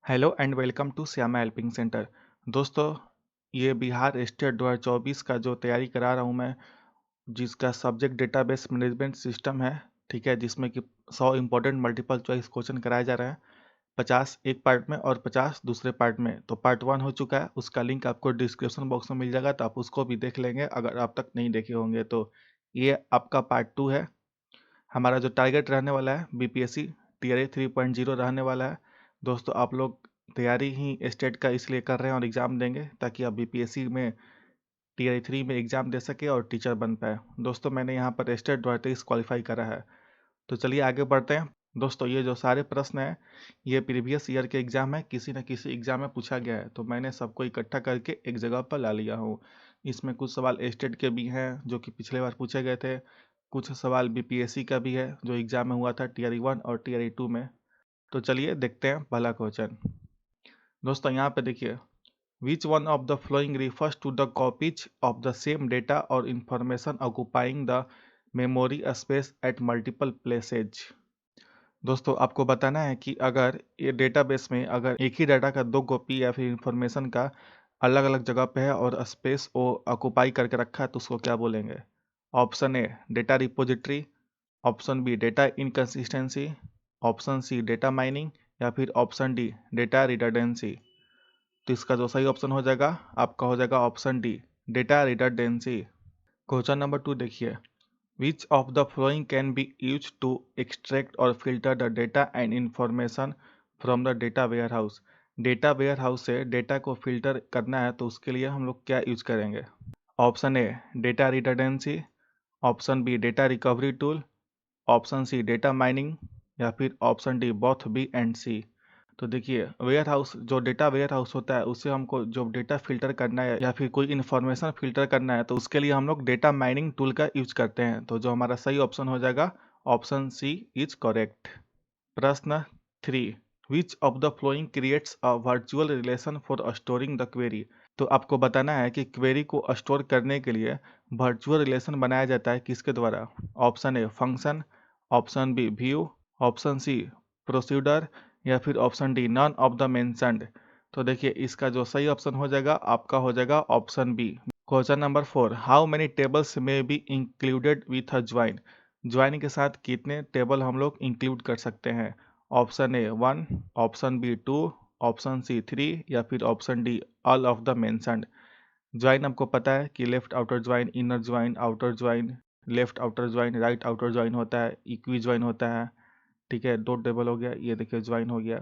Hello and welcome to Shyama helping centre. दोस्तों, ये Bihar state 2024 का जो तैयारी करा रहा हूँ मैं, जिसका सब्जेक्ट डेटाबेस मैनेजमेंट सिस्टम है, ठीक है, जिसमें कि 100 इम्पोर्टेंट मल्टीपल चॉइस क्वेश्चन कराया जा रहा है। 50 एक पार्ट में और 50 दूसरे पार्ट में। तो पार्ट 1 हो चुका है, उसका लिंक आपको डिस्क्रिप्शन बॉक्स में मिल जाएगा, तो आप उसको भी देख लेंगे अगर आप तक नहीं देखे होंगे। तो ये आपका पार्ट 2 है। हमारा जो टारगेट रहने वाला है बीपीएससी टीआरई 3.0 रहने वाला है। दोस्तों, आप लोग तैयारी ही स्टेट का इसलिए कर रहे हैं और एग्ज़ाम देंगे ताकि आप बीपीएससी में टीआरई 3 में एग्ज़ाम दे सके और टीचर बन पाए। दोस्तों, मैंने यहाँ पर स्टेट 2023 क्वालिफाई करा है। तो चलिए आगे बढ़ते हैं। दोस्तों, ये जो सारे प्रश्न हैं, ये प्रीवियस ईयर के एग्ज़ाम है, किसी न किसी एग्ज़ाम में पूछा गया है, तो मैंने सबको इकट्ठा करके एक जगह पर ला लिया हूँ। इसमें कुछ सवाल स्टेट के भी हैं जो कि पिछले बार पूछे गए थे, कुछ सवाल बीपीएससी का भी है जो एग्ज़ाम में हुआ था टीआरई 1 और टीआरई 2 में। तो चलिए देखते हैं पहला क्वेश्चन। दोस्तों, यहाँ पे देखिए, which one of the following refers to the copies of the same data और information occupying the memory space at multiple places. दोस्तों, आपको बताना है कि अगर ये डेटाबेस में अगर एक ही डाटा का दो कॉपी या फिर इंफॉर्मेशन का अलग अलग जगह पे है और स्पेस वो ऑक्यूपाई करके रखा है, तो उसको क्या बोलेंगे? Option A data repository, option B data inconsistency, option C data mining, या फिर ऑप्शन डी डेटा रिडंडेंसी। तो इसका जो सही ऑप्शन हो जाएगा आपका हो जाएगा option D data redundancy. Question number 2 देखिए, which of the following can be use to extract और filter the data and information from the data warehouse. Data warehouse से डेटा को फिल्टर करना है, तो उसके लिए हम लोग क्या यूज करेंगे? Option A data redundancy, option B data recovery tool, option C data mining, या फिर option D both B and C. तो देखिए, वेयर हाउस जो डेटा वेयर हाउस होता है, उससे हमको जो डेटा फिल्टर करना है या फिर कोई इन्फॉर्मेशन फिल्टर करना है, तो उसके लिए हम लोग डेटा माइनिंग टूल का यूज करते हैं। तो जो हमारा सही ऑप्शन हो जाएगा ऑप्शन सी इज करेक्ट। प्रश्न 3, विच of the flowing creates a virtual relation for storing the query. तो आपको बताना है कि क्वेरी को स्टोर करने के लिए वर्चुअल रिलेशन बनाया जाता है किसके द्वारा? Option A function, option B view, option C procedure, या फिर option D none of the mentioned. तो देखिए, इसका जो सही ऑप्शन हो जाएगा आपका हो जाएगा option B. Question number 4, how many tables में be included with a join. Join के साथ कितने टेबल हम लोग इंक्लूड कर सकते हैं? Option A 1, option B 2, option C 3, या फिर option D all of the mentioned. Join आपको पता है कि left outer join, inner join, outer join, left outer join, right outer join होता है, इक्वी ज्वाइन होता है। ठीक है, दो टेबल हो गया, ये देखिए ज्वाइन हो गया,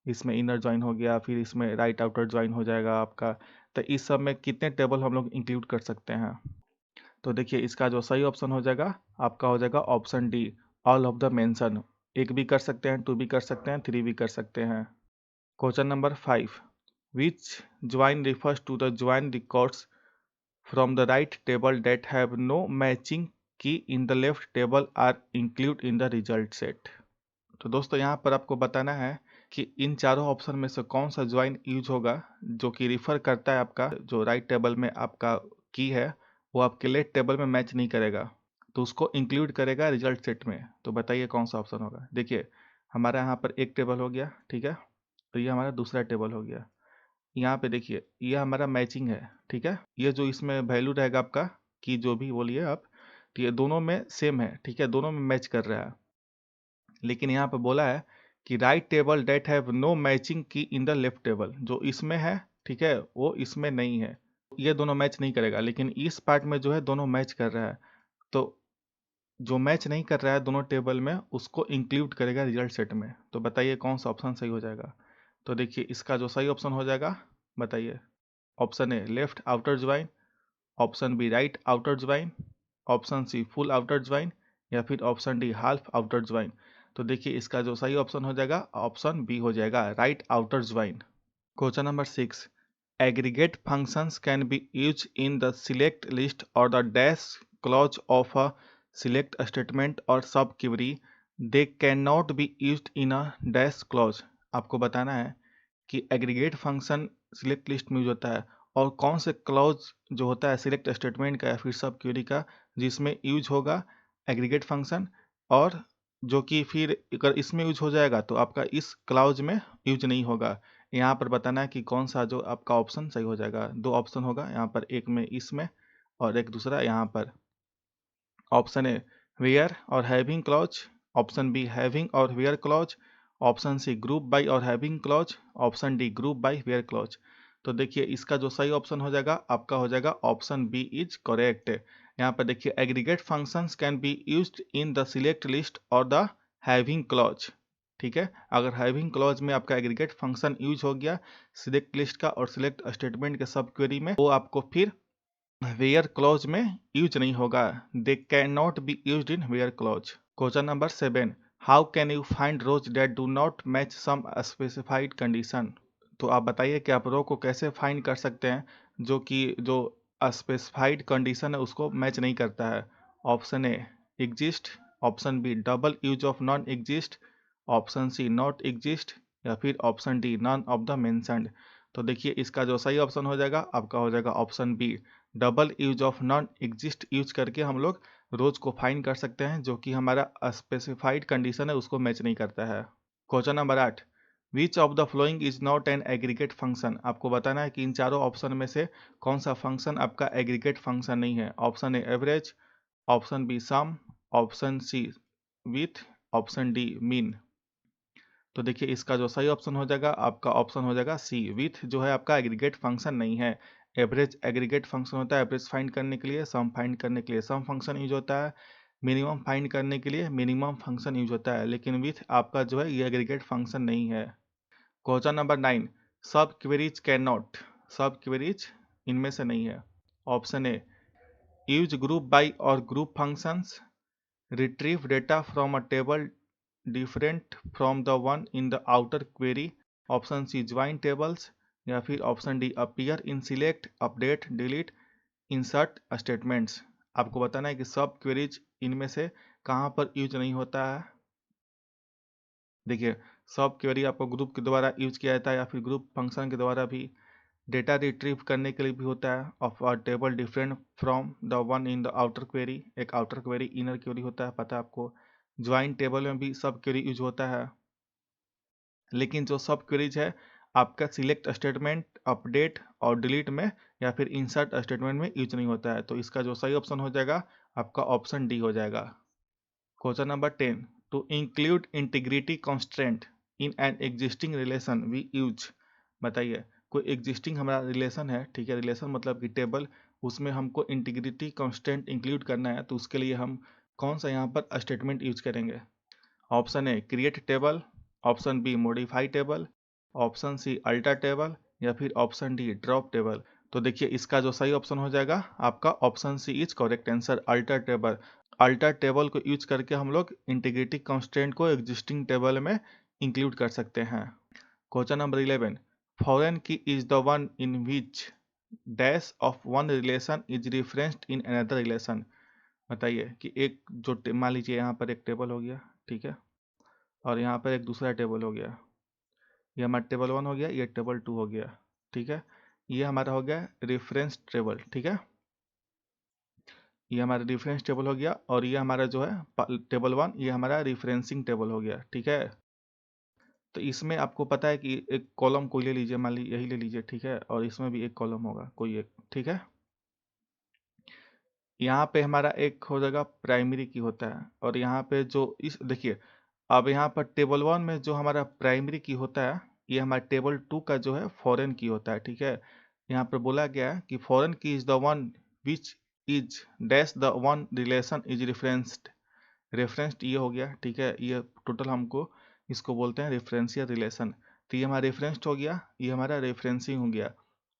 इसमें इनर ज्वाइन हो गया, फिर इसमें राइट आउटर ज्वाइन हो जाएगा आपका। तो इस सब में कितने टेबल हम लोग इंक्लूड कर सकते हैं? तो देखिए, इसका जो सही ऑप्शन हो जाएगा आपका हो जाएगा option D all of the mention. एक भी कर सकते हैं, टू भी कर सकते हैं, थ्री भी कर सकते हैं। Question number 5, which join refers to the join records from the right table that have no matching key in the left table are included in the result set। तो दोस्तों, यहाँ पर आपको बताना है कि इन चारों ऑप्शन में से कौन सा ज्वाइन यूज होगा जो कि रिफर करता है आपका जो राइट टेबल में आपका की है, वो आपके लेफ्ट टेबल में मैच नहीं करेगा, तो उसको इंक्लूड करेगा रिजल्ट सेट में। तो बताइए कौन सा ऑप्शन होगा? देखिए, हमारा यहाँ पर एक टेबल हो गया, ठीक है, तो ये हमारा दूसरा टेबल हो गया। यहाँ पे देखिए, ये हमारा मैचिंग है, ठीक है, ये जो इसमें वैल्यू रहेगा आपका कि जो भी बोलिए आप, तो ये दोनों में सेम है, ठीक है, दोनों में मैच कर रहा है। लेकिन यहाँ पे बोला है कि right table that have no matching key in the left table, जो इसमें है, ठीक है, वो इसमें नहीं है, ये दोनों मैच नहीं करेगा। लेकिन इस पार्ट में जो है दोनों मैच कर रहा है, तो जो मैच नहीं कर रहा है दोनों टेबल में, उसको इंक्लूड करेगा रिजल्ट सेट में। तो बताइए कौन सा ऑप्शन सही हो जाएगा? तो देखिए, इसका जो सही ऑप्शन हो जाएगा, बताइए। Option A left outer join, option B right outer join, option C full outer join, या फिर option D half outer join. तो देखिए, इसका जो सही ऑप्शन हो जाएगा ऑप्शन बी हो जाएगा right outer join. Question number 6, aggregate functions can be use in the select list और the dash clause of a select statement और sub query, they can not be used in a dash clause. आपको बताना है कि aggregate function select list में use होता है और कौन से क्लॉज जो होता है सिलेक्ट स्टेटमेंट का या फिर सब क्वेरी का, जिसमें यूज होगा एग्रीगेट फंक्शन और जो कि फिर अगर इसमें यूज हो जाएगा तो आपका इस क्लाउज में यूज नहीं होगा। यहाँ पर बताना है कि कौन सा जो आपका ऑप्शन सही हो जाएगा। दो ऑप्शन होगा यहाँ पर, एक में इसमें और एक दूसरा यहाँ पर। ऑप्शन ए वेयर और having clause, option B having और where clause, option C group by और having clause, option D group by where clause. तो देखिए इसका जो सही ऑप्शन हो जाएगा आपका हो जाएगा ऑप्शन बी इज करेक्ट। यहाँ पर देखिए aggregate functions can B used in the select list और द हैविंग क्लॉज। ठीक है, अगर हैविंग क्लॉज में आपका एग्रीगेट फंक्शन यूज हो गया सिलेक्ट लिस्ट का और सिलेक्ट स्टेटमेंट के सब क्वेरी में, वो आपको फिर वेयर क्लॉज में यूज नहीं होगा। They can not be use in where clause. Question number 7, how can you find rows date do not match some specified condition. तो आप बताइए कि आप रो को कैसे फाइंड कर सकते हैं जो कि जो स्पेसिफाइड कंडीशन है उसको मैच नहीं करता है। Option A exist, option B double use of non exist, option C not exist, या फिर option D none of the mentioned. तो देखिए इसका जो सही ऑप्शन हो जाएगा आपका हो जाएगा option B double use of non exist use करके हम लोग रोज को फाइंड कर सकते हैं जो कि हमारा स्पेसिफाइड कंडीशन है उसको मैच नहीं करता है। Question number 8, which of the following is not an aggregate function. आपको बताना है कि इन चारों ऑप्शन में से कौन सा फंक्शन आपका एग्रीगेट फंक्शन नहीं है। Option A average, option B sum, option C with, option D mean. तो देखिए इसका जो सही ऑप्शन हो जाएगा आपका ऑप्शन हो जाएगा सी विथ, जो है आपका एग्रीगेट फंक्शन नहीं है। एवरेज एग्रीगेट फंक्शन होता है एवरेज फाइंड करने के लिए, सम फाइंड करने के लिए सम फंक्शन यूज होता है, मिनिमम फाइंड करने के लिए मिनिमम फंक्शन यूज होता है, लेकिन विथ आपका जो है ये एग्रीगेट फंक्शन नहीं है। Question number 9, sub queries can not, sub queries इनमें से नहीं है। Option A use group by और group functions, retrieve data from a table different from the one in the outer query, option C join tables, या फिर option D appear in select update delete insert statements. आपको बताना है कि सब queries इनमें से कहाँ पर यूज नहीं होता है। देखिए सब क्वेरी आपको ग्रुप के द्वारा यूज किया जाता है या फिर ग्रुप फंक्शन के द्वारा भी, डेटा रिट्रीव करने के लिए भी होता है of a table different from the one in the outer query, एक आउटर क्वेरी इनर क्वेरी होता है पता है आपको। ज्वाइन टेबल में भी सब क्वेरी यूज होता है, लेकिन जो सब क्वेरीज है आपका सिलेक्ट स्टेटमेंट अपडेट और डिलीट में या फिर इंसर्ट स्टेटमेंट में यूज नहीं होता है। तो इसका जो सही ऑप्शन हो जाएगा आपका ऑप्शन डी हो जाएगा। Question number 10, to include integrity constant in an existing relation we use. बताइए कोई एग्जिस्टिंग हमारा रिलेशन है, ठीक है, रिलेशन मतलब कि टेबल, उसमें हमको इंटीग्रिटी कांस्टेंट इंक्लूड करना है तो उसके लिए हम कौन सा यहाँ पर स्टेटमेंट यूज करेंगे। Option A create table, option B modify table, option C alter table, या फिर ऑप्शन डी ड्रॉप टेबल। तो देखिए इसका जो सही ऑप्शन हो जाएगा आपका option C is correct answer alter table. Alter table को यूज करके हम लोग इंटीग्रिटी कांस्टेंट को एग्जिस्टिंग टेबल में इंक्लूड कर सकते हैं। Question number 11, foreign key is the one in which dash of one relation is referenced in another relation. बताइए कि एक जो मान लीजिए यहाँ पर एक टेबल हो गया, ठीक है, और यहाँ पर एक दूसरा टेबल हो गया, ये हमारा टेबल 1 हो गया, ये टेबल 2 हो गया, ठीक है, ये हमारा हो गया रेफरेंस टेबल, ठीक है, ये हमारा रेफरेंस टेबल हो गया और ये हमारा जो है टेबल 1 ये हमारा रेफरेंसिंग टेबल हो गया, ठीक है। तो इसमें आपको पता है कि एक कॉलम कोई ले लीजिए, मान लीजिए यही ले लीजिए, ठीक है, और इसमें भी एक कॉलम होगा कोई एक, ठीक है। यहाँ पे हमारा एक हो जाएगा प्राइमरी की होता है और यहाँ पे जो इस देखिए अब यहाँ पर टेबल 1 में जो हमारा प्राइमरी की होता है ये हमारा टेबल 2 का जो है फॉरेन की होता है, ठीक है। यहाँ पर बोला गया है कि foreign key is the one which is dash the one relation is referenced, referenced ये हो गया, ठीक है, ये टोटल हमको इसको बोलते हैं रेफरेंशियल रिलेशन। तो ये हमारा रेफरेंस्ड हो गया, ये हमारा रेफरेंसिंग हो गया।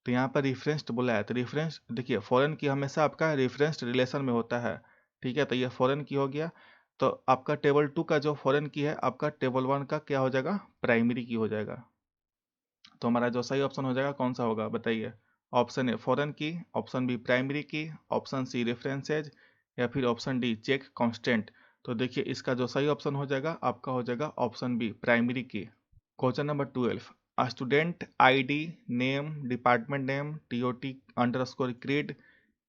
तो यहाँ पर रेफरेंस्ड बोला है तो रेफरेंस देखिए फॉरेन की हमेशा आपका रेफरेंस्ड रिलेशन में होता है, ठीक है। तो ये फॉरेन की हो गया, तो आपका टेबल 2 का जो फॉरेन की है आपका टेबल 1 का क्या हो जाएगा प्राइमरी की हो जाएगा। तो हमारा जो सही ऑप्शन हो जाएगा कौन सा होगा बताइए। ऑप्शन ए फॉरेन की, ऑप्शन बी प्राइमरी की, ऑप्शन सी रेफरेंसेज, या फिर ऑप्शन डी चेक कांस्टेंट। तो देखिए इसका जो सही ऑप्शन हो जाएगा आपका हो जाएगा ऑप्शन बी प्राइमरी की। Question number 12, student ID name department name TOT underscore grade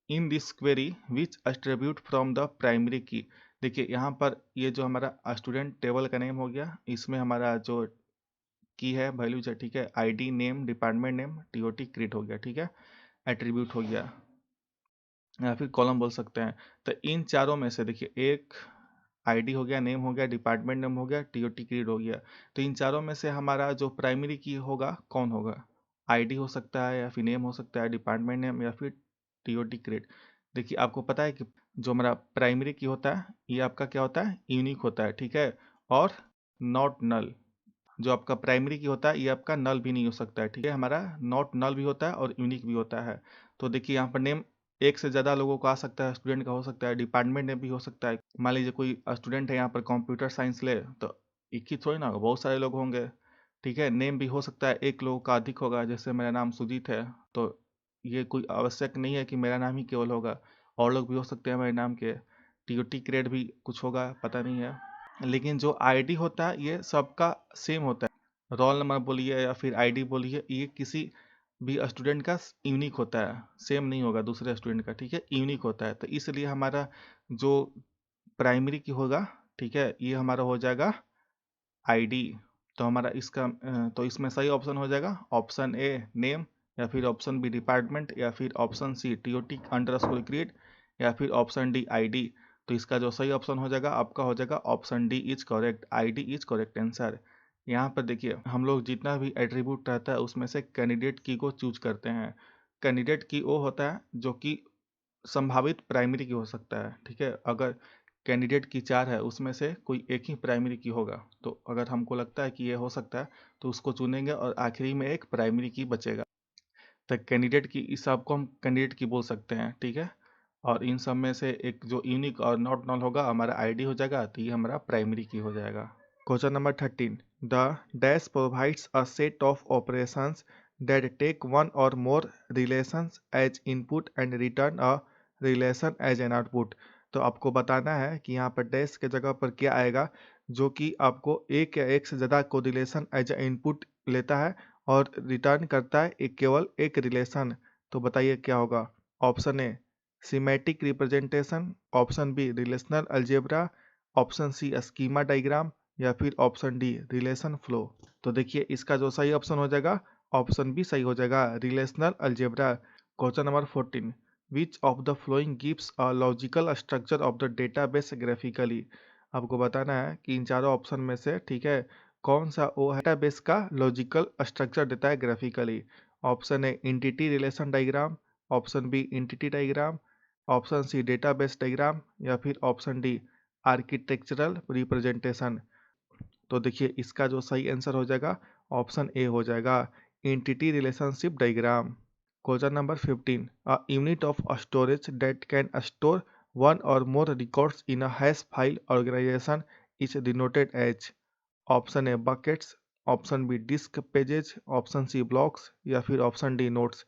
in this query which attribute from the primary की। देखिए यहाँ पर ये जो हमारा स्टूडेंट टेबल का नेम हो गया, इसमें हमारा जो की है वैल्यूज है, ठीक है, ID, name, department name, TOT create हो गया, ठीक है, एट्रीब्यूट हो गया या फिर कॉलम बोल सकते हैं। तो इन चारों में से देखिए, एक आईडी हो गया, नेम हो गया, डिपार्टमेंट नेम हो गया, टीओटी क्रिएट हो गया। तो इन चारों में से हमारा जो प्राइमरी की होगा कौन होगा? आईडी हो सकता है, या फिर नेम हो सकता है, डिपार्टमेंट नेम, या फिर टीओटी क्रिएट। देखिए आपको पता है कि जो हमारा प्राइमरी की होता है ये आपका क्या होता है? यूनिक होता है, ठीक है, और नॉट नल। जो आपका प्राइमरी की होता है ये आपका नल भी नहीं हो सकता है, ठीक है, हमारा नॉट नल भी होता है और यूनिक भी होता है। तो देखिए यहाँ पर नेम एक से ज़्यादा लोगों का आ सकता है, स्टूडेंट का हो सकता है, डिपार्टमेंट नेम भी हो सकता है। मान लीजिए कोई स्टूडेंट है यहाँ पर कंप्यूटर साइंस ले, तो एक ही थोड़ी ना होगा, बहुत सारे लोग होंगे, ठीक है। नेम भी हो सकता है एक लोगों का अधिक होगा, जैसे मेरा नाम सुजीत है, तो ये कोई आवश्यक नहीं है कि मेरा नाम ही केवल होगा, और लोग भी हो सकते हैं मेरे नाम के। टीओटी ग्रेड भी कुछ होगा, पता नहीं है। लेकिन जो आईडी होता है ये सबका सेम होता है, रोल नंबर बोलिए या फिर आईडी बोलिए, ये किसी भी स्टूडेंट का यूनिक होता है, सेम नहीं होगा दूसरे स्टूडेंट का, ठीक है, यूनिक होता है। तो इसलिए हमारा जो प्राइमरी की होगा, ठीक है, ये हमारा हो जाएगा आईडी। तो हमारा तो इसमें सही ऑप्शन हो जाएगा ऑप्शन ए नेम, या फिर ऑप्शन बी डिपार्टमेंट, या फिर option C TOT underscore create, या फिर ऑप्शन डी आईडी। तो इसका जो सही ऑप्शन हो जाएगा आपका हो जाएगा option D is correct, ID is correct answer. यहाँ पर देखिए हम लोग जितना भी एट्रीब्यूट रहता है उसमें से कैंडिडेट की को चूज करते हैं। कैंडिडेट की वो होता है जो कि संभावित प्राइमरी की हो सकता है, ठीक है। अगर कैंडिडेट की 4 है उसमें से कोई एक ही प्राइमरी की होगा, तो अगर हमको लगता है कि ये हो सकता है तो उसको चुनेंगे और आखिरी में एक प्राइमरी की बचेगा। तो कैंडिडेट की इस सब को हम कैंडिडेट की बोल सकते हैं, ठीक है। और इन सब में से एक जो यूनिक और नॉट नल होगा हमारा आईडी हो जाएगा, तो ये हमारा प्राइमरी की हो जाएगा। Question number 13, the dash provides a set of operations that take one or more relations as input and return a relation as an output। तो आपको बताना है कि यहाँ पर डैश के जगह पर क्या आएगा जो कि आपको एक या एक से ज़्यादा को रिलेशन एज ए इनपुट लेता है और रिटर्न करता है एक केवल एक रिलेशन। तो बताइए क्या होगा? Option A symmetric representation, option B relational algebra, option C schema diagram, या फिर ऑप्शन डी रिलेशन फ्लो। तो देखिए इसका जो सही ऑप्शन हो जाएगा ऑप्शन बी सही हो जाएगा, relational algebra. Question number 14, which of the flowing gives a logical structure of the database graphically. आपको बताना है कि इन चारों ऑप्शन में से, ठीक है, कौन सा वो डेटाबेस का लॉजिकल स्ट्रक्चर देता है graphically. Option A entity relation diagram, option B entity diagram, option C database diagram, या फिर ऑप्शन डी आर्किटेक्चरल रिप्रेजेंटेशन। तो देखिए इसका जो सही आंसर हो जाएगा ऑप्शन ए हो जाएगा, entity relationship diagram. Question number 15, a unit of storage that can store one और more records in a hash file organisation is denoted as. Option A buckets, option B disk pages, option C blocks, या फिर option D notes.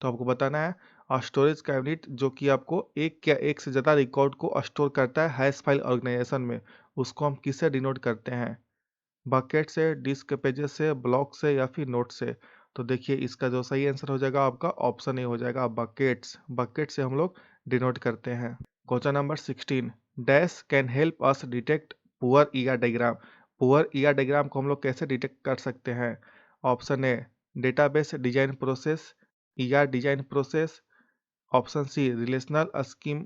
तो आपको बताना है storage का unit जो कि आपको एक या एक से ज़्यादा रिकॉर्ड को स्टोर करता है हैश फाइल ऑर्गेनाइजेशन में, उसको हम किससे डिनोट करते हैं? बकेट से, डिस्क पेजेस से, ब्लॉक से, या फिर नोट से। तो देखिए इसका जो सही आंसर हो जाएगा आपका ऑप्शन ए हो जाएगा, बकेट्स। बकेट से हम लोग डिनोट करते हैं। Question number 16, dash can help us detect poor ER diagram. Poor ER diagram को हम लोग कैसे डिटेक्ट कर सकते हैं? Option A database design process, ER design process, option C relational scheme,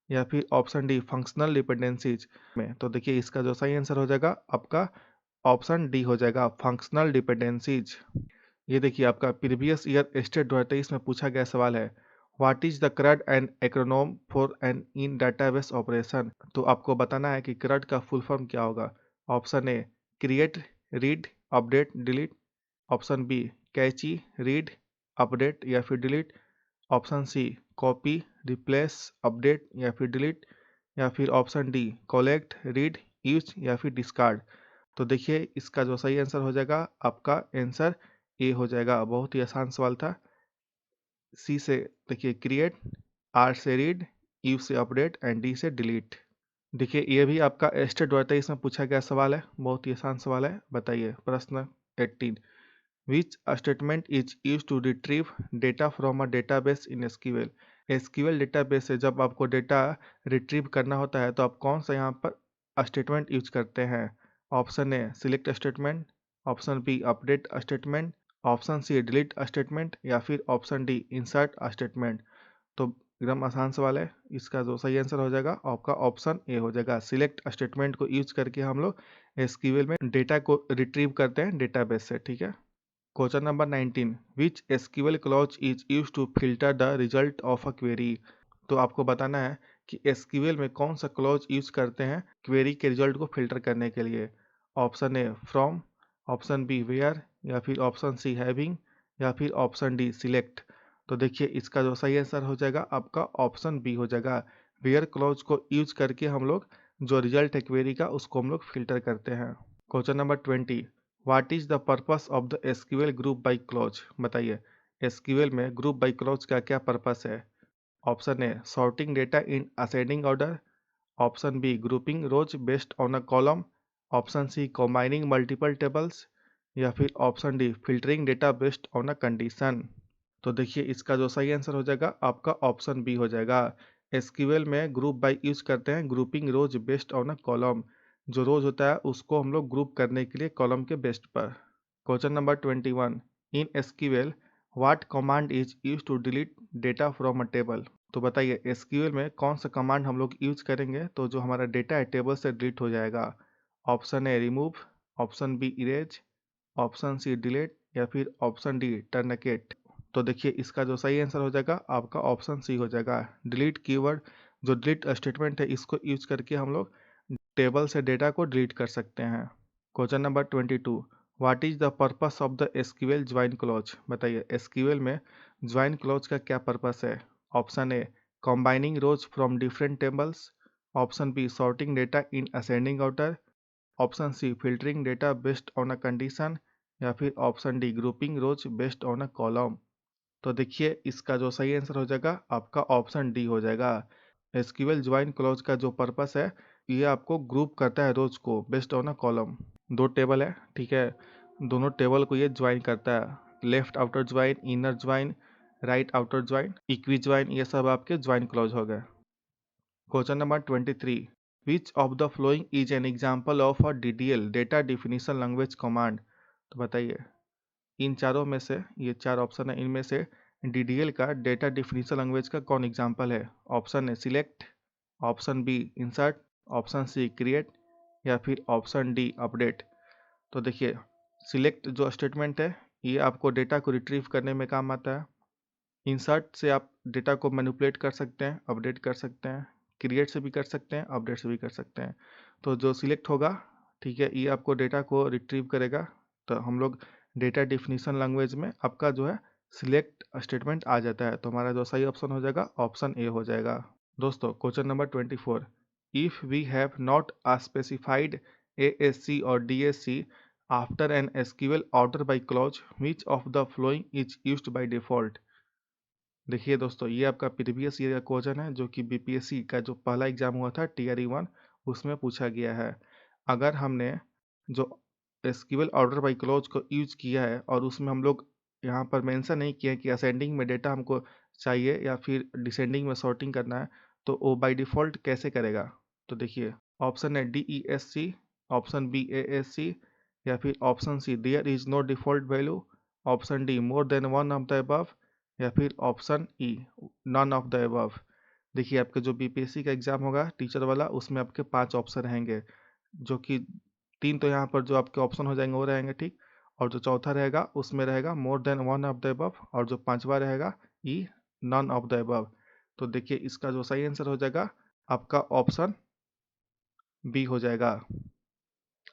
या फिर ऑप्शन डी फंक्शनल डिपेंडेंसीज में। तो देखिए इसका जो सही आंसर हो जाएगा आपका ऑप्शन डी हो जाएगा, फंक्शनल डिपेंडेंसीज। ये देखिए आपका प्रीवियस ईयर स्टेट 2023 में पूछा गया सवाल है, what is the CRUD and acronym for an in database operation. तो आपको बताना है कि CRUD का फुल फॉर्म क्या होगा। Option A create, read, update, delete, option B catchy, read, update, या फिर delete, option C copy, replace, update, या फिर डिलीट, या फिर option D collect, read, use, या फिर डिस्कार्ड। तो देखिए इसका जो सही आंसर हो जाएगा आपका आंसर ए हो जाएगा। बहुत ही आसान सवाल था। सी से देखिए क्रिएट, आर से रीड, यू से अपडेट, एंड डी से डिलीट। देखिए ये भी आपका स्टेट 2023 में पूछा गया सवाल है, बहुत ही आसान सवाल है। बताइए प्रश्न 18, which statement is use to retrieve data from a database in SQL. SQL database से जब आपको डेटा रिट्रीव करना होता है तो आप कौन सा यहाँ पर स्टेटमेंट यूज करते हैं? Option A select statement, option B update statement, option C delete statement या फिर ऑप्शन डी इंसर्ट स्टेटमेंट। तो एकदम आसान सवाल है, इसका जो सही आंसर हो जाएगा आपका ऑप्शन ए हो जाएगा। सिलेक्ट स्टेटमेंट को यूज करके हम लोग एसक्यूएल में डेटा को रिट्रीव करते हैं डेटाबेस से, ठीक है। Question number 19, which SQL clause is use to filter the result of a query. तो आपको बताना है कि एसक्यूएल में कौन सा क्लॉज यूज करते हैं क्वेरी के रिजल्ट को फिल्टर करने के लिए। Option A from, option B where या फिर ऑप्शन सी हैविंग या फिर ऑप्शन डी सिलेक्ट। तो देखिए इसका जो सही आंसर हो जाएगा आपका ऑप्शन बी हो जाएगा। वेयर क्लॉज को यूज करके हम लोग जो रिजल्ट है क्वेरी का उसको हम लोग फिल्टर करते हैं। Question number 20, what is the purpose of the SQL group by clause. बताइए एसक्यूएल में ग्रुप बाय क्लॉज का क्या पर्पस है। Option A sorting data in ascending order, option B grouping rows based on a column, option C combining multiple tables या फिर option D filtering data based on a condition. तो देखिए इसका जो सही आंसर हो जाएगा आपका ऑप्शन बी हो जाएगा। एसक्यूएल में ग्रुप बाय यूज करते हैं grouping rows based on a column. जो रोज होता है उसको हम लोग ग्रुप करने के लिए कॉलम के बेस्ट पर। Question number 21, in SQL what command is use to delete data from a table. तो बताइए एसक्यूएल में कौन सा कमांड हम लोग यूज करेंगे तो जो हमारा डेटा है टेबल से डिलीट हो जाएगा। Option A remove, option B erase, option C delete या फिर ऑप्शन डी टर्नकेट। तो देखिए इसका जो सही आंसर हो जाएगा आपका ऑप्शन सी हो जाएगा। डिलीट कीवर्ड जो डिलीट स्टेटमेंट है इसको यूज करके हम लोग टेबल से डेटा को डिलीट कर सकते हैं। Question number 22, what is the purpose of the SQL join clause. बताइए एसक्यूएल में ज्वाइन क्लॉज का क्या पर्पस है। Option A combining rows from different tables, option B sorting data in ascending order, option C filtering data based on a condition या फिर option D grouping rows based on a column. तो देखिए इसका जो सही answer हो जाएगा आपका ऑप्शन डी हो जाएगा। एसक्यूएल ज्वाइन क्लॉज का जो पर्पस है ये आपको ग्रुप करता है रोज को बेस्ड ऑन अ कॉलम। दो टेबल है, ठीक है, दोनों टेबल को ये ज्वाइन करता है। Left outer join, inner join, right outer join, equi join, ये सब आपके ज्वाइन क्लॉज हो गए। Question number 23, which of the following is an example of a DDL data definition language command. तो बताइए इन चारों में से, ये चार ऑप्शन है, इनमें से डीडीएल का डेटा डिफिनीशन लैंग्वेज का कौन एग्जांपल है। Option A select, option B insert, option C create या फिर ऑप्शन डी अपडेट। तो देखिए सिलेक्ट जो स्टेटमेंट है ये आपको डेटा को रिट्रीव करने में काम आता है। इंसर्ट से आप डेटा को मैनिपुलेट कर सकते हैं, अपडेट कर सकते हैं, क्रिएट से भी कर सकते हैं, अपडेट से भी कर सकते हैं। तो जो सिलेक्ट होगा, ठीक है, ये आपको डेटा को रिट्रीव करेगा। तो हम लोग डेटा डिफिनीशन लैंग्वेज में आपका जो है सिलेक्ट स्टेटमेंट आ जाता है। तो हमारा जो सही ऑप्शन हो जाएगा ऑप्शन ए हो जाएगा। दोस्तों question number 24, if we have not a specified ASC or DSC after an SQL order by clause, which of the following is used by default। देखिए दोस्तों ये आपका प्रीवियस ईयर का क्वेश्चन है जो कि बीपीएससी का जो पहला एग्जाम हुआ था टीआरई 1 उसमें पूछा गया है। अगर हमने जो एसक्यूएल ऑर्डर बाय क्लॉज को यूज किया है और उसमें हम लोग यहाँ पर मेंशन नहीं किया कि असेंडिंग में डेटा हमको चाहिए या फिर डिसेंडिंग में सॉर्टिंग करना है, तो वो बाय डिफ़ॉल्ट कैसे करेगा। तो देखिए ऑप्शन है DESC, ऑप्शन बी ASC या फिर option C there is no default value, option D more than one of the above या फिर option E none of the above. देखिए आपका जो बीपीएससी का एग्जाम होगा टीचर वाला उसमें आपके 5 ऑप्शन रहेंगे, जो कि 3 तो यहाँ पर जो आपके ऑप्शन हो जाएंगे वो रहेंगे, ठीक, और जो चौथा रहेगा उसमें रहेगा more than one of the above और जो पांचवा रहेगा E none of the above. तो देखिए इसका जो सही आंसर हो जाएगा आपका ऑप्शन बी हो जाएगा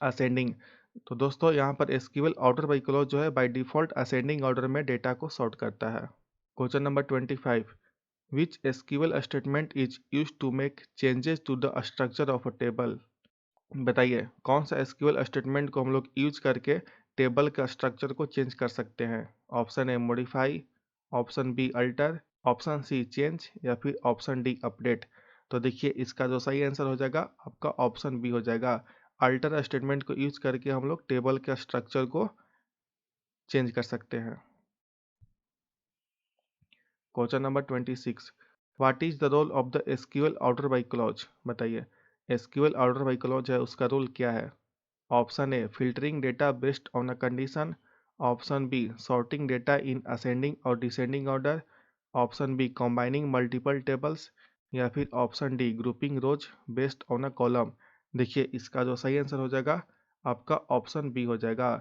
असेंडिंग। तो दोस्तों यहाँ पर एसक्यूएल ऑर्डर बाय क्लॉज जो है बाय डिफॉल्ट असेंडिंग ऑर्डर में डेटा को सॉर्ट करता है। Question number 25, which SQL statement is use to make changes to the structure of a table. बताइए कौन सा एसक्यूएल स्टेटमेंट को हम लोग यूज करके टेबल का स्ट्रक्चर को चेंज कर सकते हैं। Option A modify, option B alter, option C change या फिर ऑप्शन डी अपडेट। तो देखिए इसका जो सही आंसर हो जाएगा आपका ऑप्शन बी हो जाएगा। अल्टर स्टेटमेंट को यूज करके हम लोग टेबल के स्ट्रक्चर को चेंज कर सकते हैं। Question number 26, what is the role of the SQL order by clause, बताइए एसक्यूएल ऑर्डर बाई क्लॉज है उसका रोल क्या है। Option A filtering data based on a condition, option B sorting data in ascending और descending order, option B combining multiple tables, या फिर option D grouping rows based on a column. देखिए इसका जो सही आंसर हो जाएगा आपका ऑप्शन बी हो जाएगा।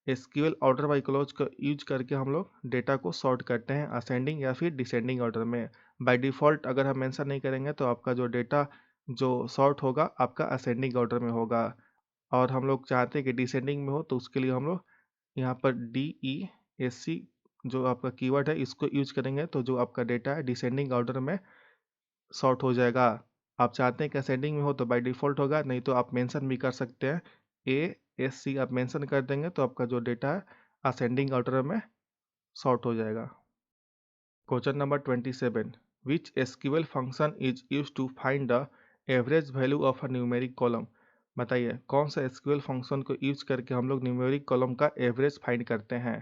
एसक्यूएल ऑर्डर बाई क्लॉज का यूज करके हम लोग डेटा को सॉर्ट करते हैं असेंडिंग या फिर डिसेंडिंग ऑर्डर में। बाय डिफ़ॉल्ट अगर हम मेंशन नहीं करेंगे तो आपका जो डेटा जो सॉर्ट होगा आपका असेंडिंग ऑर्डर में होगा, और हम लोग चाहते हैं कि डिसेंडिंग में हो तो उसके लिए हम लोग यहाँ पर DESC जो आपका कीवर्ड है इसको यूज करेंगे तो जो आपका डेटा है डिसेंडिंग ऑर्डर में सॉर्ट हो जाएगा। आप चाहते हैं कि असेंडिंग में हो तो बाय डिफ़ॉल्ट होगा, नहीं तो आप मेंशन भी कर सकते हैं ASC आप मेंशन कर देंगे तो आपका जो डेटा है असेंडिंग ऑर्डर में सॉर्ट हो जाएगा। Question number 27, which SQL function is use to find the average value of a numeric column, बताइए कौन सा एसक्यूएल फंक्शन को यूज करके हम लोग न्यूमेरिक कॉलम का एवरेज फाइंड करते हैं।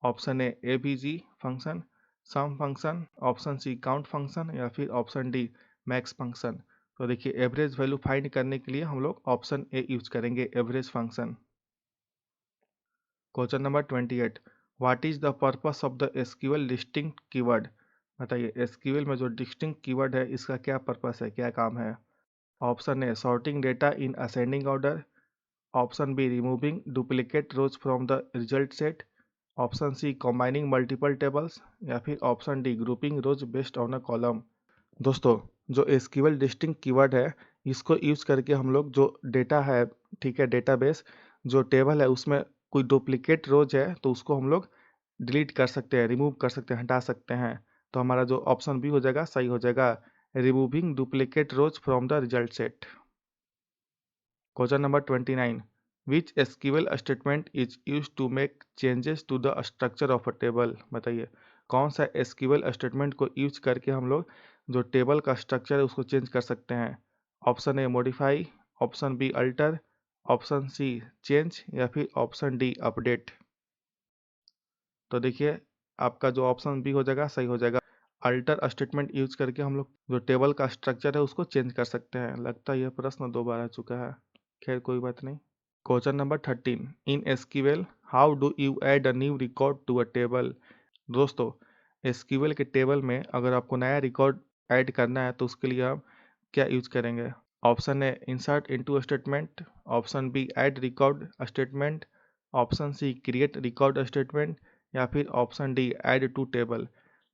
Option A AVG function, sum function, option C count function, या फिर ऑप्शन डी मैक्स फंक्शन। तो देखिए एवरेज वैल्यू फाइंड करने के लिए हम लोग ऑप्शन ए यूज करेंगे average function. Question number 28, what is the purpose of the SQL distinct keyword, बताइए एसक्यूएल में जो डिस्टिंक्ट कीवर्ड है इसका क्या पर्पस है, क्या काम है। Option A sorting data in ascending order, option B removing duplicate rows from the result set, option C combining multiple tables, या फिर option D grouping rows based on a column. दोस्तों जो एसक्यूएल डिस्टिंक्ट कीवर्ड है इसको use करके हम लोग जो डेटा है, ठीक है, डेटाबेस जो टेबल है उसमें कोई डुप्लीकेट रोज है तो उसको हम लोग डिलीट कर सकते हैं, रिमूव कर सकते हैं, हटा सकते हैं। तो हमारा जो ऑप्शन बी हो जाएगा सही हो जाएगा, removing duplicate rows from the result set. Question number 29, which SQL statement is use to make changes to the structure of a table, बताइए कौन सा एसक्यूएल स्टेटमेंट को यूज करके हम लोग जो टेबल का स्ट्रक्चर है उसको चेंज कर सकते हैं। Option A modify, option B alter, option C change, या फिर ऑप्शन डी अपडेट। तो देखिए आपका जो ऑप्शन बी हो जाएगा सही हो जाएगा, अल्टर स्टेटमेंट यूज करके हम लोग जो टेबल का स्ट्रक्चर है उसको चेंज कर सकते हैं। लगता है यह प्रश्न 2 बार आ चुका है, खैर कोई बात नहीं। Question number 13, in SQL how do you add a new record to a table. दोस्तों एसक्यूएल के टेबल में अगर आपको नया रिकॉर्ड ऐड करना है तो उसके लिए आप क्या यूज करेंगे। Option A insert into statement, option B add record statement, option C create record statement, या फिर option D add to table.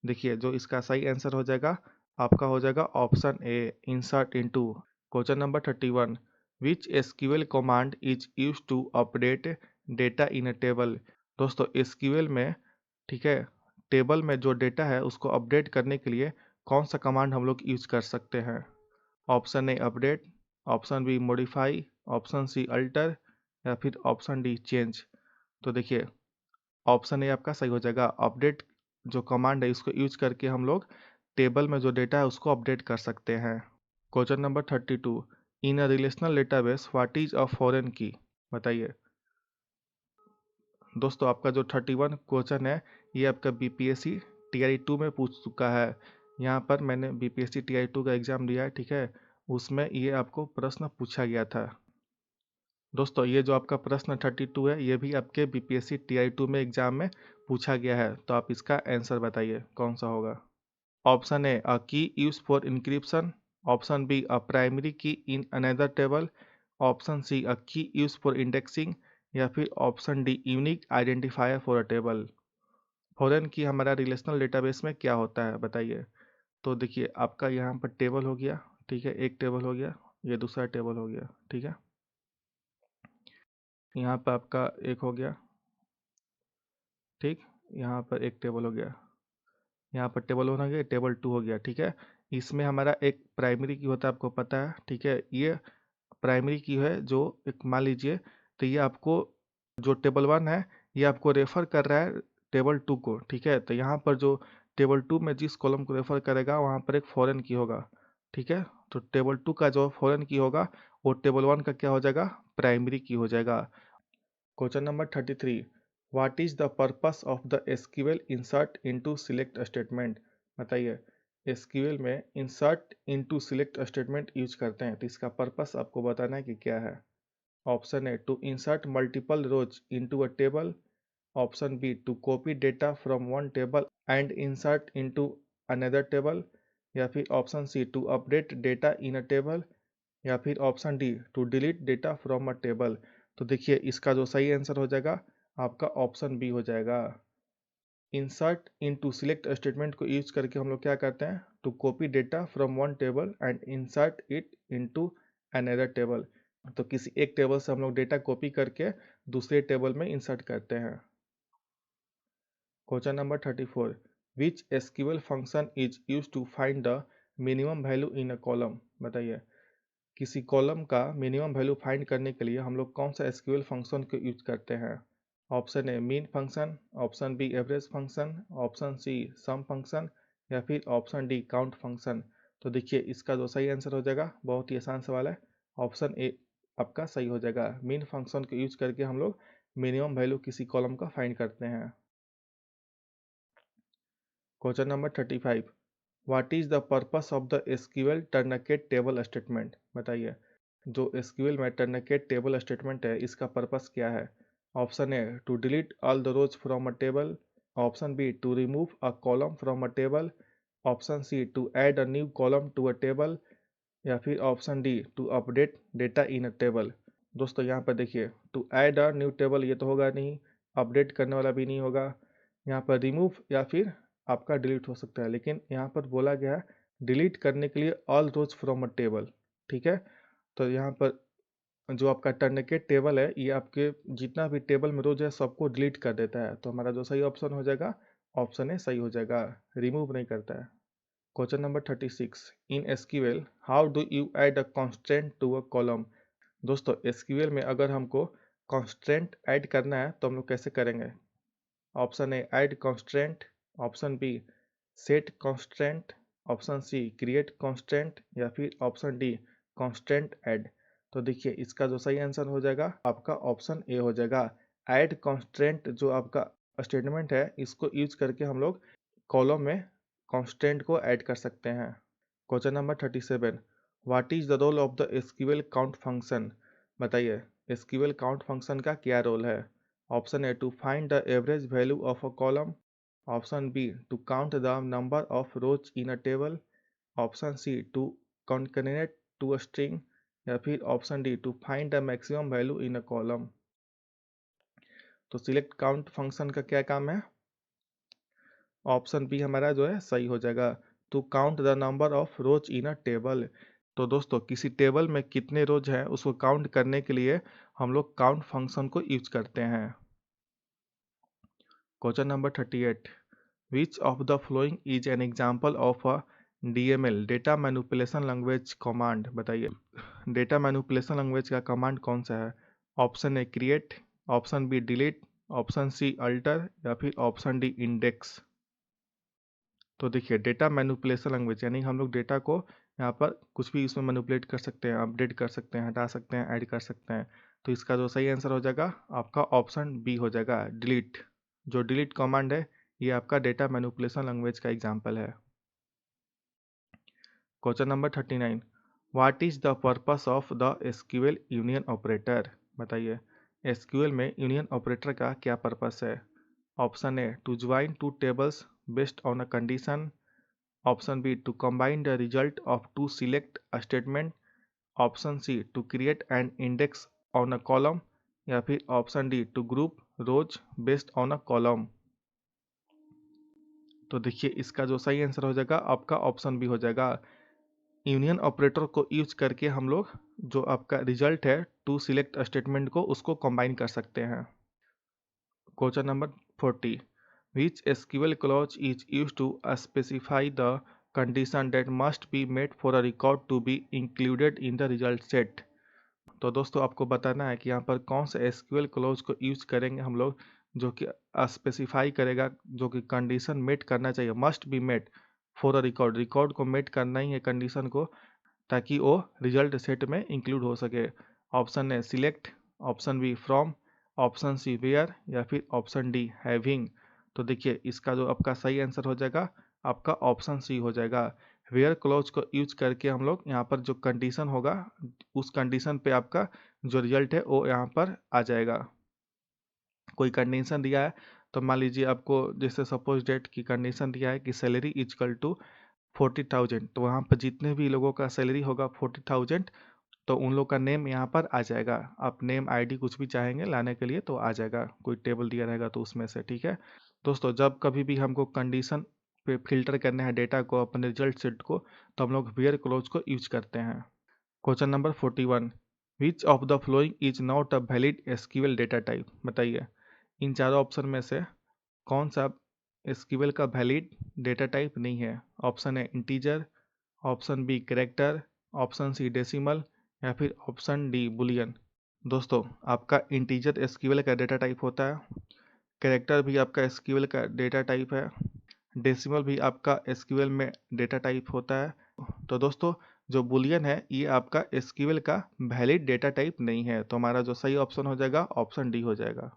देखिए जो इसका सही आंसर हो जाएगा आपका हो जाएगा option A insert into. Question number 31, which SQL command is use to update data in a table. दोस्तों एसक्यूएल में, ठीक है, टेबल में जो डेटा है उसको अपडेट करने के लिए कौन सा कमांड हम लोग यूज कर सकते हैं। Option A update, option B modify, option C alter, या फिर ऑप्शन डी चेंज। तो देखिए ऑप्शन ए आपका सही हो जाएगा, अपडेट जो कमांड है इसको यूज करके हम लोग टेबल में जो डेटा है उसको अपडेट कर सकते हैं। Question number 32, in a relational database what is a foreign की, बताइए। दोस्तों आपका जो 31 क्वेश्चन है ये आपका बीपीएससी टीआई 2 में पूछ चुका है। यहाँ पर मैंने बीपीएससी टीआई 2 का एग्जाम दिया है, ठीक है, उसमें ये आपको प्रश्न पूछा गया था। दोस्तों ये जो आपका प्रश्न 32 है ये भी आपके बीपीएससी टीआई 2 में एग्जाम में पूछा गया है, तो आप इसका आंसर बताइए कौन सा होगा। Option A a key use for encryption, option B a primary key in another table, option C a key use for indexing, या फिर option D unique identifier for a table. Foreign key हमारा relational database में क्या होता है बताइए। तो देखिए आपका यहाँ पर टेबल हो गया, ठीक है, एक टेबल हो गया, ये दूसरा टेबल हो गया, ठीक है, यहाँ पर आपका एक हो गया, ठीक, यहाँ पर एक टेबल हो गया, यहाँ पर टेबल 1 हो गया, टेबल 2 हो गया, ठीक है। इसमें हमारा एक प्राइमरी की होता है आपको पता है, ठीक है, ये प्राइमरी की है जो एक मान लीजिए, तो ये आपको जो टेबल 1 है ये आपको रेफर कर रहा है टेबल 2 को, ठीक है, तो यहाँ पर जो टेबल 2 में जिस कॉलम को रेफर करेगा वहाँ पर एक फॉरेन की होगा, ठीक है, तो टेबल 2 का जो फॉरेन की होगा वो टेबल 1 का क्या हो जाएगा, प्राइमरी की हो जाएगा। Question number 33, what is the purpose of the SQL insert into select statement, बताइए एसक्यूएल में insert into select statement use करते हैं, तो इसका पर्पस आपको बताना है कि क्या है। Option A to insert multiple rows into a table, option B to copy data from one table and insert into another table, या फिर option C to update data in a table, या फिर option D to delete data from a table. तो देखिए इसका जो सही answer हो जाएगा आपका ऑप्शन बी हो जाएगा। इंसर्ट इनटू सिलेक्ट स्टेटमेंट को यूज करके हम लोग क्या करते हैं, to copy data from one table and insert it into another table. तो किसी एक टेबल से हम लोग डेटा कॉपी करके दूसरे टेबल में इंसर्ट करते हैं। Question number 34, which SQL function is use to find the minimum value in a column. बताइए किसी कॉलम का मिनिमम वैल्यू फाइंड करने के लिए हम लोग कौन सा एसक्यूएल फंक्शन को यूज करते हैं। Option A mean function, option B average function, option C sum function, या फिर ऑप्शन डी काउंट फंक्शन। तो देखिए इसका जो सही आंसर हो जाएगा, बहुत ही आसान सवाल है, ऑप्शन ए आपका सही हो जाएगा। मीन फंक्शन को यूज करके हम लोग मिनिमम वैल्यू किसी कॉलम का फाइंड करते हैं। Question number 35, what is the purpose of the SQL truncate table statement. बताइए जो एसक्यूएल में टर्नकेट टेबल स्टेटमेंट है इसका पर्पस क्या है। Option A to delete all the rows from a table, option B to remove a column from a table, option C to add a new column to a table, या फिर option D to update data in a table. दोस्तों यहाँ पर देखिए to add a new table ये तो होगा नहीं, अपडेट करने वाला भी नहीं होगा, यहाँ पर रिमूव या फिर आपका डिलीट हो सकता है, लेकिन यहाँ पर बोला गया है डिलीट करने के लिए all rows from a table. ठीक है, तो यहाँ पर जो आपका टर्नकेट टेबल है ये आपके जितना भी टेबल में रोज है सबको डिलीट कर देता है, तो हमारा जो सही ऑप्शन हो जाएगा ऑप्शन ए सही हो जाएगा, रिमूव नहीं करता है। Question number 36, in SQL how do you add a constraint to a column. दोस्तों एसक्यूएल में अगर हमको कंस्ट्रेंट ऐड करना है तो हम लोग कैसे करेंगे। Option A add constraint, option B set constraint, option C create constraint, या फिर ऑप्शन डी कंस्ट्रेंट ऐड। तो देखिए इसका जो सही आंसर हो जाएगा आपका ऑप्शन ए हो जाएगा। ऐड कंस्ट्रेंट जो आपका स्टेटमेंट है इसको यूज करके हम लोग कॉलम में कंस्ट्रेंट को ऐड कर सकते हैं। Question number 37, what is the role of the SQL count function. बताइए एसक्यूएल काउंट फंक्शन का क्या रोल है। Option A to find the average value of a column, option B to count the number of rows in a table, option C to concatenate two a string, या फिर option D to find the maximum value in a column. तो select count function का क्या काम है, option B हमारा जो है सही हो जाएगा, to count the number of rows in a table. तो दोस्तों किसी टेबल में कितने रोज हैं उसको काउंट करने के लिए हम लोग काउंट फंक्शन को यूज करते हैं। Question number 38, which of the following is an example of a DML data manipulation language command. बताइए डेटा मैनिपुलेशन लैंग्वेज का कमांड कौन सा है। Option A create, option B delete, option C alter, या फिर ऑप्शन डी इंडेक्स। तो देखिए data manipulation language यानी हम लोग डेटा को यहाँ पर कुछ भी इसमें मैनिपुलेट कर सकते हैं, अपडेट कर सकते हैं, हटा सकते हैं, ऐड कर सकते हैं। तो इसका जो सही आंसर हो जाएगा आपका ऑप्शन बी हो जाएगा, डिलीट। जो डिलीट कमांड है ये आपका डेटा मैनिपुलेशन लैंग्वेज का एग्जाम्पल है। Question number 39, what is the purpose of the SQL union operator. बताइए एसक्यूएल में यूनियन ऑपरेटर का क्या पर्पस है। Option A to join two tables based on a condition, option B to combine the result of two select a statement, option C to create an index on a column, या फिर option D to group rows based on a column. तो देखिए इसका जो सही answer हो जाएगा आपका ऑप्शन बी हो जाएगा। यूनियन ऑपरेटर को यूज करके हम लोग जो आपका रिजल्ट है टू सिलेक्ट स्टेटमेंट को उसको कंबाइन कर सकते हैं। Question number 40, which SQL clause is used to specify the condition that must be met for a record to be included in the result set। तो दोस्तों आपको बताना है कि यहाँ पर कौन सा SQL क्लोज को यूज करेंगे हम लोग जो कि स्पेसिफाई करेगा, जो कि कंडीशन मेट करना चाहिए, must be met for a record, record को मेट करना ही है कंडीशन को, ताकि वो रिजल्ट सेट में इंक्लूड हो सके। Option A select, option B from, option C where, या फिर ऑप्शन डी हैविंग। तो देखिए इसका जो आपका सही आंसर हो जाएगा आपका ऑप्शन सी हो जाएगा। वेयर क्लॉज को यूज करके हम लोग यहाँ पर जो कंडीशन होगा उस कंडीशन पे आपका जो रिजल्ट है वो यहाँ पर आ जाएगा। कोई कंडीशन दिया है तो मान लीजिए आपको जैसे सपोज डेट की कंडीशन दिया है कि सैलरी इजकल टू 40,000, तो वहाँ पर जितने भी लोगों का सैलरी होगा 40,000 तो उन लोग का नेम यहाँ पर आ जाएगा। आप नेम आईडी कुछ भी चाहेंगे लाने के लिए तो आ जाएगा, कोई टेबल दिया रहेगा तो उसमें से, ठीक है दोस्तों। जब कभी भी हमको कंडीशन पे फिल्टर करना है डेटा को, अपने रिजल्ट सेट को, तो हम लोग वेयर क्लोज को यूज करते हैं। Question number 41, which of the following is not a valid SQL data type. बताइए इन चारों ऑप्शन में से कौन सा एसक्यूएल का वैलिड डेटा टाइप नहीं है। ऑप्शन है integer, option B character, option C decimal या फिर ऑप्शन डी बुलियन। दोस्तों आपका इंटीजर एसक्यूएल का डेटा टाइप होता है, कैरेक्टर भी आपका एसक्यूएल का डेटा टाइप है, डेसिमल भी आपका एसक्यूएल में डेटा टाइप होता है। तो दोस्तों जो बुलियन है ये आपका एसक्यूएल का वैलिड डेटा टाइप नहीं है, तो हमारा जो सही ऑप्शन हो जाएगा ऑप्शन डी हो जाएगा।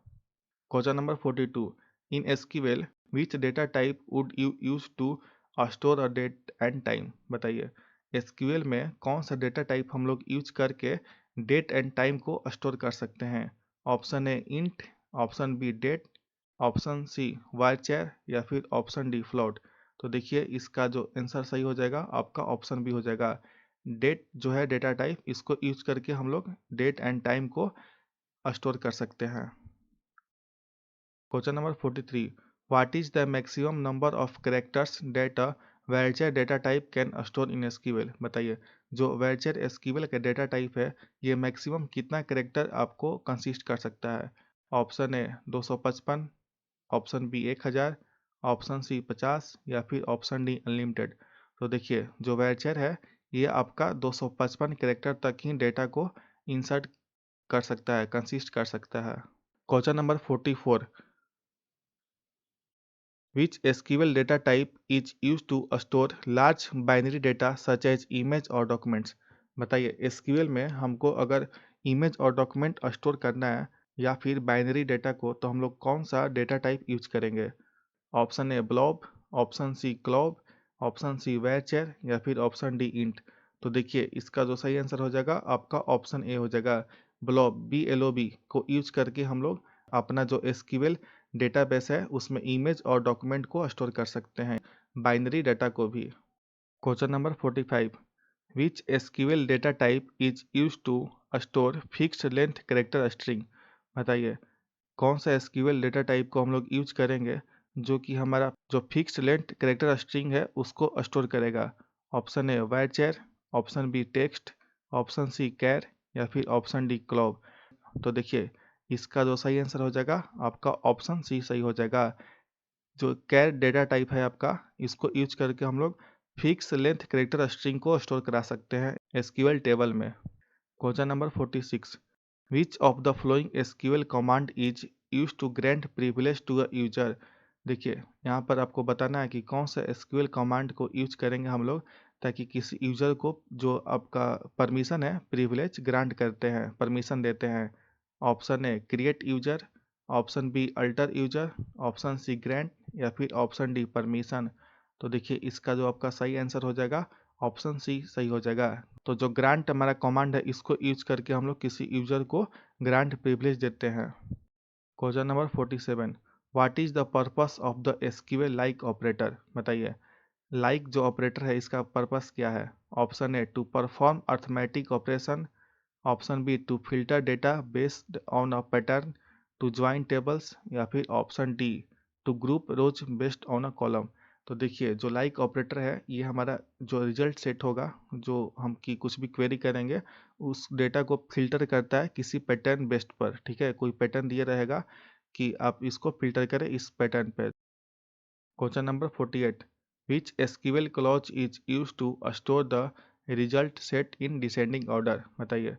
Question number 42, in SQL which data type would you use to store a date and time. बताइए एसक्यूएल में कौन सा डेटा टाइप हम लोग यूज करके डेट एंड टाइम को स्टोर कर सकते हैं। Option A int, option B date, option C varchar या फिर ऑप्शन डी फ्लोट। तो देखिए इसका जो आंसर सही हो जाएगा आपका ऑप्शन बी हो जाएगा। डेट जो है डेटा टाइप, इसको यूज करके हम लोग डेट एंड टाइम को स्टोर कर सकते हैं। Question number 43, what is the maximum number of characters that a varchar data type can store in SQL. बताइए जो varchar एसक्यूएल का डेटा टाइप है ये मैक्सिमम कितना कैरेक्टर आपको कंसिस्ट कर सकता है। Option A 255, option B 1000, option C 50 या फिर ऑप्शन डी अनलिमिटेड। तो देखिए जो varchar है ये आपका 255 कैरेक्टर तक ही डेटा को इंसर्ट कर सकता है, कंसिस्ट कर सकता है। Question number 44, which SQL data type is used to store large binary data such as image और documents। बताइए SQL में हमको अगर इमेज और डॉक्यूमेंट स्टोर करना है या फिर बाइनरी डेटा को, तो हम लोग कौन सा डेटा टाइप यूज करेंगे। Option A blob, option C clob, option C varchar या फिर ऑप्शन डी इंट। तो देखिए इसका जो सही आंसर हो जाएगा आपका ऑप्शन ए हो जाएगा। ब्लॉब BLOB को यूज करके हम लोग अपना जो एसक्यूएल डेटाबेस है उसमें इमेज और डॉक्यूमेंट को स्टोर कर सकते हैं, बाइनरी डाटा को भी। Question number 45, which SQL data type is use to store fixed length character string. बताइए कौन सा एसक्यूएल डेटा टाइप को हम लोग यूज करेंगे जो कि हमारा जो फिक्स्ड लेंथ कैरेक्टर स्ट्रिंग है उसको स्टोर करेगा। Option A varchar, option B text, option C char या फिर ऑप्शन डी क्लॉब। तो देखिए इसका जो सही आंसर हो जाएगा आपका ऑप्शन सी सही हो जाएगा। जो कैर डेटा टाइप है आपका इसको यूज करके हम लोग फिक्स लेंथ कैरेक्टर स्ट्रिंग को स्टोर करा सकते हैं एसक्यूएल टेबल में। Question number 46, which of the following SQL command is use to grant privilege to a user. देखिए यहाँ पर आपको बताना है कि कौन सा एसक्यूएल कमांड को यूज करेंगे हम लोग ताकि किसी यूजर को जो आपका परमिशन है प्रिविलेज ग्रांट करते हैं, परमिशन देते हैं। Option A create user, option B alter user, option C grant या फिर ऑप्शन डी परमिशन। तो देखिए इसका जो आपका सही आंसर हो जाएगा ऑप्शन सी सही हो जाएगा। तो जो ग्रांट हमारा कमांड है इसको यूज करके हम लोग किसी यूजर को ग्रांट प्रिविलेज देते हैं। Question number 47, what is the purpose of the SQL like operator. बताइए लाइक जो ऑपरेटर है इसका पर्पस क्या है। Option A to perform arithmetic operation, option B to filter data based on a pattern, to join tables या फिर option D to group rows based on a column. तो देखिए जो लाइक ऑपरेटर है ये हमारा जो रिजल्ट सेट होगा, जो हम की कुछ भी क्वेरी करेंगे उस डेटा को फिल्टर करता है किसी पैटर्न बेस्ड पर, ठीक है। कोई पैटर्न दिया रहेगा कि आप इसको फिल्टर करें इस पैटर्न पे। Question number 48, which SQL clause is use to store the result set in descending order. बताइए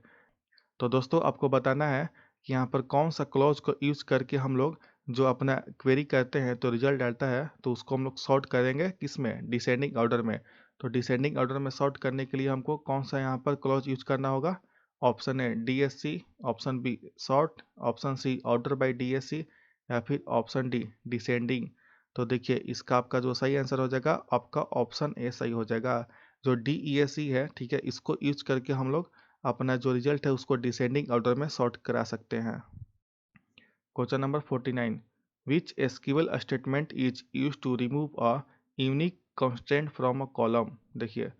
तो दोस्तों आपको बताना है कि यहाँ पर कौन सा क्लॉज को यूज करके हम लोग जो अपना क्वेरी करते हैं तो रिजल्ट डालता है तो उसको हम लोग सॉर्ट करेंगे किस में, डिसेंडिंग ऑर्डर में। तो डिसेंडिंग ऑर्डर में सॉर्ट करने के लिए हमको कौन सा यहाँ पर क्लॉज यूज करना होगा। Option A DSC, option B sort, option C order by DSC या फिर ऑप्शन डी डिसेंडिंग। तो देखिए इसका आपका जो सही आंसर हो जाएगा आपका ऑप्शन ए सही हो जाएगा। जो DESE है, ठीक है, इसको यूज करके हम लोग अपना जो रिजल्ट है उसको डिसेंडिंग ऑर्डर में सॉर्ट करा सकते हैं। Question number 49, which SQL statement is use to remove a unique constraint from a column. देखिए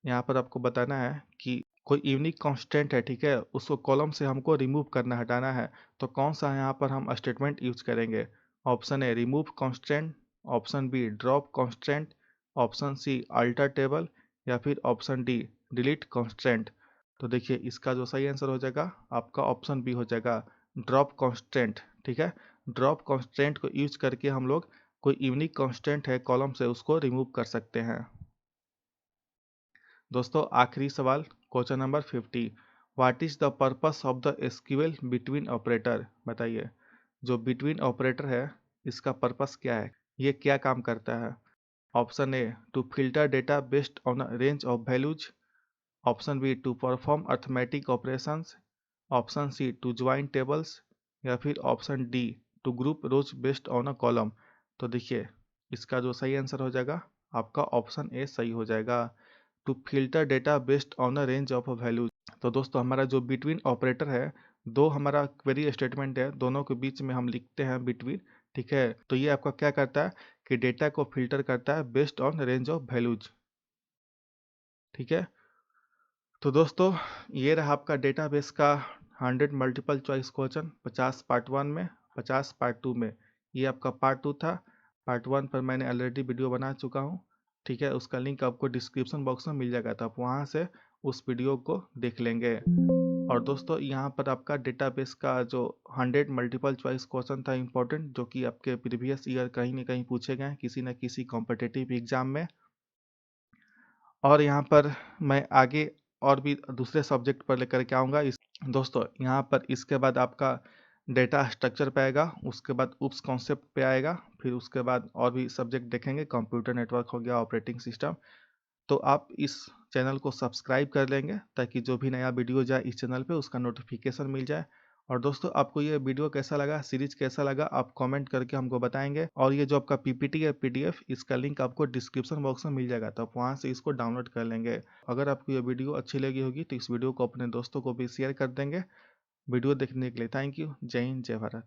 यहाँ पर आपको बताना है कि कोई यूनिक कांस्टेंट है, ठीक है, उसको कॉलम से हमको रिमूव करना, हटाना है, तो कौन सा यहाँ पर हम स्टेटमेंट यूज करेंगे। Option A remove constant, option B drop constant, option C alter table, या फिर ऑप्शन डी डिलीट कांस्टेंट। तो देखिए इसका जो सही आंसर हो जाएगा आपका ऑप्शन बी हो जाएगा ड्रॉप कांस्टेंट। ठीक है, ड्रॉप कांस्टेंट को यूज करके हम लोग कोई यूनिक कांस्टेंट है कॉलम से उसको रिमूव कर सकते हैं। दोस्तों आखिरी सवाल, question number 50, what is the purpose of the SQL between operator. बताइए जो बिटवीन ऑपरेटर है इसका पर्पस क्या है, ये क्या काम करता है। Option A to filter data based on a range of values, option B to perform arithmetic operations, option C to join tables, या फिर option D to group rows based on a column. तो देखिए इसका जो सही answer हो जाएगा आपका ऑप्शन ए सही हो जाएगा, to filter data based on a range of values. तो दोस्तों हमारा जो बिटवीन ऑपरेटर है, दो हमारा क्वेरी स्टेटमेंट है, दोनों के बीच में हम लिखते हैं बिटवीन। ठीक है, तो ये आपका क्या करता है कि डेटा को फिल्टर करता है based on range of values. ठीक है, तो दोस्तों ये रहा आपका डेटाबेस का 100 मल्टीपल चॉइस क्वेश्चन, 50 पार्ट 1 में, 50 पार्ट 2 में। ये आपका पार्ट 2 था। पार्ट 1 पर मैंने ऑलरेडी वीडियो बना चुका हूँ। ठीक है, उसका लिंक आपको डिस्क्रिप्शन बॉक्स में मिल जाएगा, तो आप वहाँ से उस वीडियो को देख लेंगे। और दोस्तों यहाँ पर आपका डेटाबेस का जो 100 मल्टीपल चॉइस क्वेश्चन था इंपॉर्टेंट, जो कि आपके प्रीवियस ईयर कहीं ना कहीं पूछे गए हैं किसी न किसी कॉम्पिटिटिव एग्जाम में। और यहाँ पर मैं आगे और भी दूसरे सब्जेक्ट पर लेकर के आऊँगा। इस दोस्तों यहाँ पर इसके बाद आपका डेटा स्ट्रक्चर पे आएगा, उसके बाद उप्स कॉन्सेप्ट पे आएगा, फिर उसके बाद और भी सब्जेक्ट देखेंगे, कंप्यूटर नेटवर्क हो गया, ऑपरेटिंग सिस्टम। तो आप इस चैनल को सब्सक्राइब कर लेंगे ताकि जो भी नया वीडियो जाए इस चैनल पे उसका नोटिफिकेशन मिल जाए। और दोस्तों आपको ये वीडियो कैसा लगा, सीरीज कैसा लगा, आप कमेंट करके हमको बताएंगे। और ये जो आपका पीपीटी है PDF, इसका लिंक आपको डिस्क्रिप्शन बॉक्स में मिल जाएगा, तो आप वहाँ से इसको डाउनलोड कर लेंगे। अगर आपको ये वीडियो अच्छी लगी होगी तो इस वीडियो को अपने दोस्तों को भी शेयर कर देंगे। वीडियो देखने के लिए थैंक यू। जय हिंद, जय भारत।